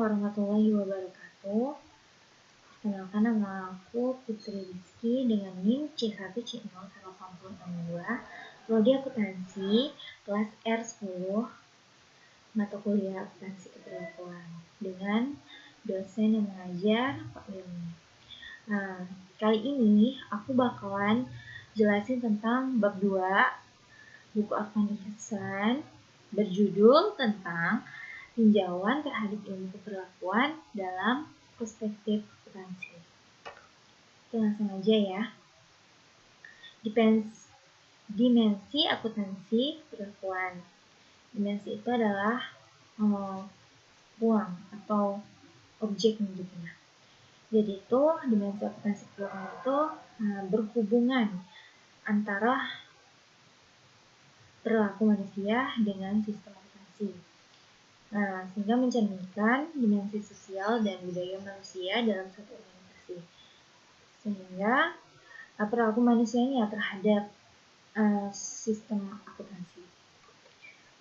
warahmatullahi wabarakatuh. Perkenalkan, nama aku Putri Rizky dengan NIM C1C08062, Prodi Akuntansi, kelas R10, mata kuliah akuntansi keperluan, dengan dosen yang mengajar Pak Wilmy. Kali ini aku bakalan jelasin tentang bab 2 buku Afnan Ihsan berjudul tentang tinjauan terhadap ilmu keperlakuan dalam perspektif akuntansi. Kita langsung aja ya. Dimensi akuntansi perlakuan. Dimensi itu adalah ruang atau objek gitu ya. Jadi itu dimensi akuntansi perlakuan itu berhubungan antara perilaku manusia dengan sistem akuntansi. Sehingga mencerminkan dimensi sosial dan budaya manusia dalam suatu organisasi. Sehingga perilaku manusianya terhadap sistem akuntansi.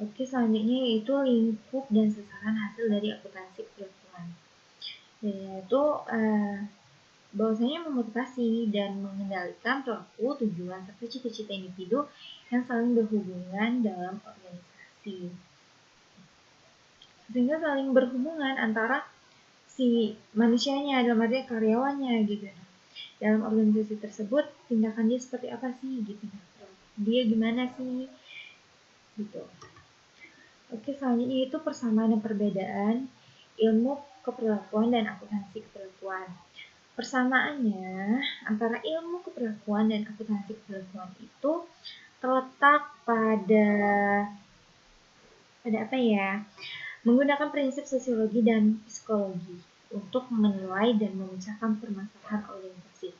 Oke, selanjutnya yaitu lingkup dan sasaran hasil dari akuntansi perlakuan. Yaitu bahwasanya memotivasi dan mengendalikan perilaku, tujuan, serta cita-cita individu yang saling berhubungan dalam organisasi. Sehingga saling berhubungan antara si manusianya, dalam arti karyawannya gitu. Dalam organisasi tersebut tindakan dia seperti apa sih gitu. Dia gimana sih gitu. Oke, selanjutnya itu persamaan dan perbedaan ilmu keperlakuan dan akuntansi keperlakuan. Persamaannya antara ilmu keperlakuan dan akuntansi keperlakuan itu terletak pada apa ya? Menggunakan prinsip sosiologi dan psikologi untuk menilai dan memecahkan permasalahan organisasi.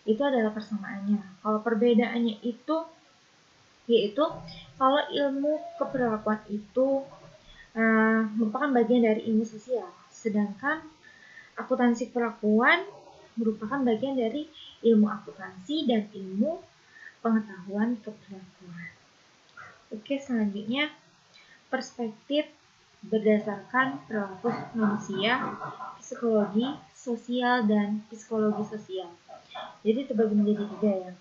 Itu adalah persamaannya. Kalau perbedaannya itu yaitu kalau ilmu keperlakuan itu merupakan bagian dari ilmu sosial, sedangkan akuntansi perlakuan merupakan bagian dari ilmu akuntansi dan ilmu pengetahuan keperlakuan. Oke, selanjutnya perspektif berdasarkan perilaku manusia, psikologi sosial, dan psikologi sosial. Jadi terbagi menjadi 3 ya.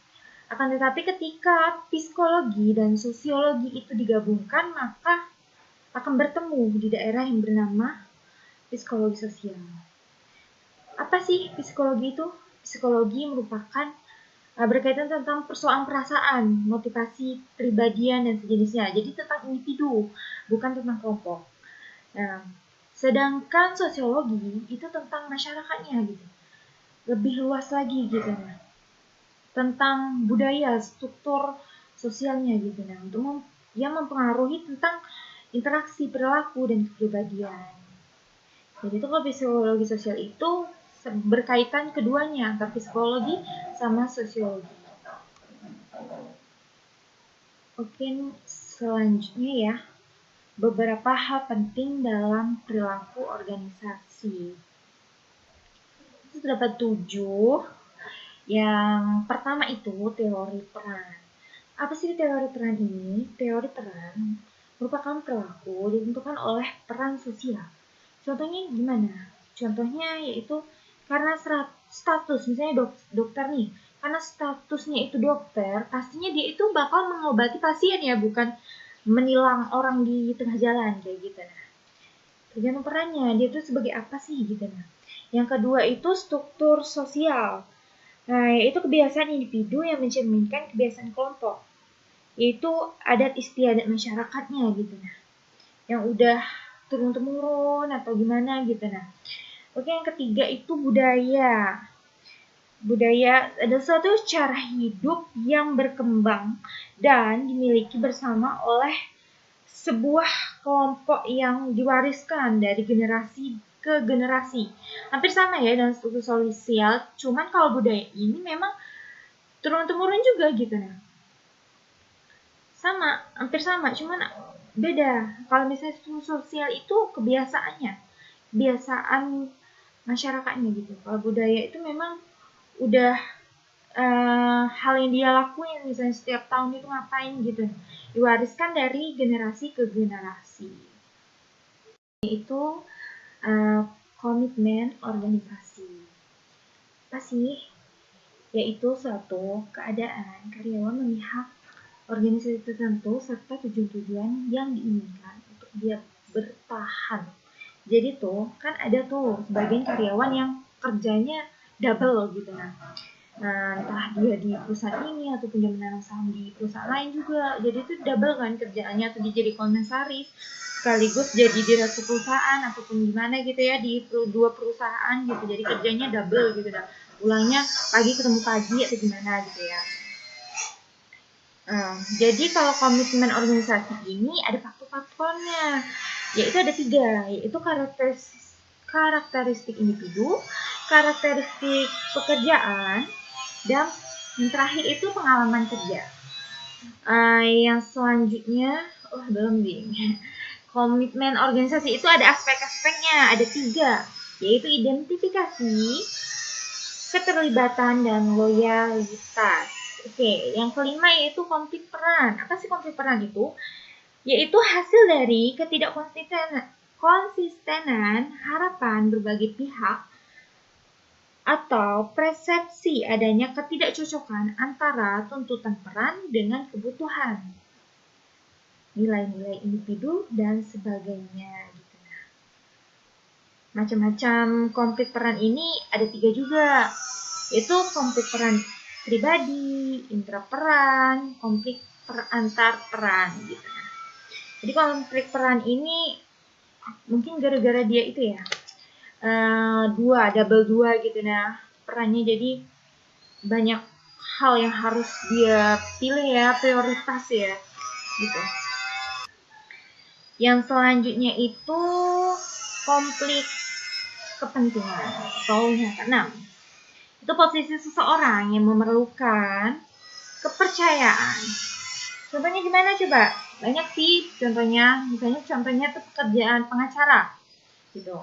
Akan tetapi ketika psikologi dan sosiologi itu digabungkan, maka akan bertemu di daerah yang bernama psikologi sosial. Apa sih psikologi itu? Psikologi merupakan berkaitan tentang persoalan perasaan, motivasi, kepribadian, dan sejenisnya. Jadi tentang individu, bukan tentang kelompok. Sedangkan sosiologi itu tentang masyarakatnya gitu, lebih luas lagi gitu, tentang budaya, struktur sosialnya gitu, untuk yang mempengaruhi tentang interaksi perilaku dan kepribadian. Jadi itu kalau psikologi sosial itu berkaitan keduanya, antara psikologi sama sosiologi. Oke, selanjutnya ya, beberapa hal penting dalam perilaku organisasi. Itu terdapat 7. Yang pertama itu teori peran. Apa sih teori peran ini? Teori peran merupakan perilaku ditentukan oleh peran sosial. Contohnya gimana? Contohnya yaitu karena status, misalnya dokter nih, karena statusnya itu dokter, pastinya dia itu bakal mengobati pasien ya, bukan menilang orang di tengah jalan kayak gitu. Tergantung perannya, dia itu sebagai apa sih gitu. Yang kedua itu struktur sosial. Yaitu kebiasaan individu yang mencerminkan kebiasaan kelompok, yaitu adat istiadat masyarakatnya gitu. Yang udah turun-temurun atau gimana gitu. Oke, yang ketiga itu budaya. Budaya adalah suatu cara hidup yang berkembang dan dimiliki bersama oleh sebuah kelompok yang diwariskan dari generasi ke generasi. Hampir sama ya dengan struktur sosial, cuman kalau budaya ini memang turun-temurun juga gitu. Sama, hampir sama, cuman beda. Kalau misalnya struktur sosial itu kebiasaan masyarakatnya gitu. Kalau budaya itu memang udah hal yang dia lakuin, misalnya setiap tahun itu ngapain gitu, diwariskan dari generasi ke generasi. Itu komitmen organisasi. Apa sih? Yaitu suatu keadaan karyawan memihak organisasi tertentu serta tujuan-tujuan yang diinginkan untuk dia bertahan. Jadi tuh kan ada tuh sebagian karyawan yang kerjanya double gitu. Nah, entah dia di perusahaan ini ataupun dia menanam saham di perusahaan lain juga. Jadi itu double kan kerjaannya, atau dia jadi komisaris sekaligus jadi direktur perusahaan ataupun gimana gitu ya di dua perusahaan gitu. Jadi kerjanya double gitu dah. Pulangnya pagi ketemu pagi atau gimana gitu ya. Jadi kalau komitmen organisasi ini ada faktor-faktornya, yaitu ada 3, yaitu karakteristik individu, karakteristik pekerjaan, dan yang terakhir itu pengalaman kerja. Yang selanjutnya, belum ding. Komitmen organisasi itu ada aspek-aspeknya, ada 3, yaitu identifikasi, keterlibatan, dan loyalitas. Oke, yang kelima yaitu konflik peran. Apa sih konflik peran itu? Yaitu hasil dari konsistenan harapan berbagai pihak atau persepsi adanya ketidakcocokan antara tuntutan peran dengan kebutuhan, nilai-nilai individu, dan sebagainya. Gitu. Macam-macam konflik peran ini ada 3 juga, yaitu konflik peran pribadi, intraperan, konflik antar peran gitu. Jadi konflik peran ini mungkin gara-gara dia itu ya double 2 gitu perannya, jadi banyak hal yang harus dia pilih ya, prioritas ya gitu. Yang selanjutnya itu konflik kepentingan atau yang keenam. Itu posisi seseorang yang memerlukan kepercayaan. Contohnya gimana coba? Banyak sih contohnya. Misalnya contohnya itu pekerjaan pengacara gitu.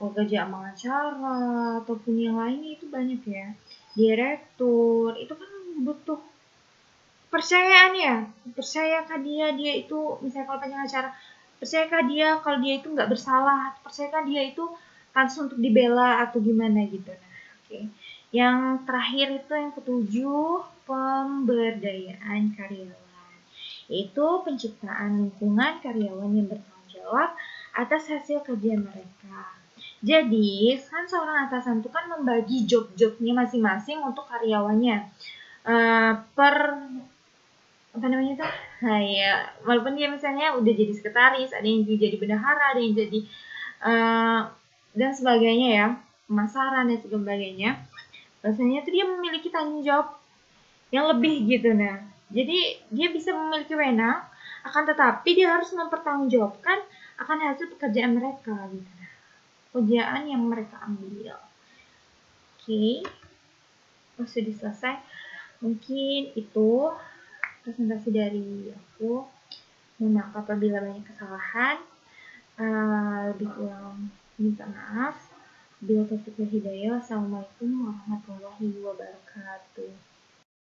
Pekerjaan pengacara ataupun yang lainnya itu banyak ya. Direktur itu kan butuh percayaan ya. Percayakah dia itu misalnya kalau pengacara, percayakah dia kalau dia itu nggak bersalah? Percayakah dia itu pantas untuk dibela atau gimana gitu. Oke. Yang terakhir itu yang ketujuh, pemberdayaan karyawan, yaitu penciptaan lingkungan karyawan yang bertanggung jawab atas hasil kerja mereka. Jadi kan seorang atasan itu kan membagi job-jobnya masing-masing untuk karyawannya per apa namanya tuh, ya walaupun dia misalnya udah jadi sekretaris, ada yang jadi bendahara, ada yang jadi dan sebagainya ya, pemasaran dan sebagainya. Rasanya tuh dia memiliki tanggung jawab yang lebih gitu jadi dia bisa memiliki wewenang, akan tetapi dia harus mempertanggungjawabkan akan hasil pekerjaan mereka gitu pekerjaan yang mereka ambil. Oke. Sudah selesai, mungkin itu presentasi dari aku. Mohon maaf apabila banyak kesalahan, lebih kurang minta maaf. Bila taufiq wal hidayah. Assalamualaikum warahmatullahi wabarakatuh.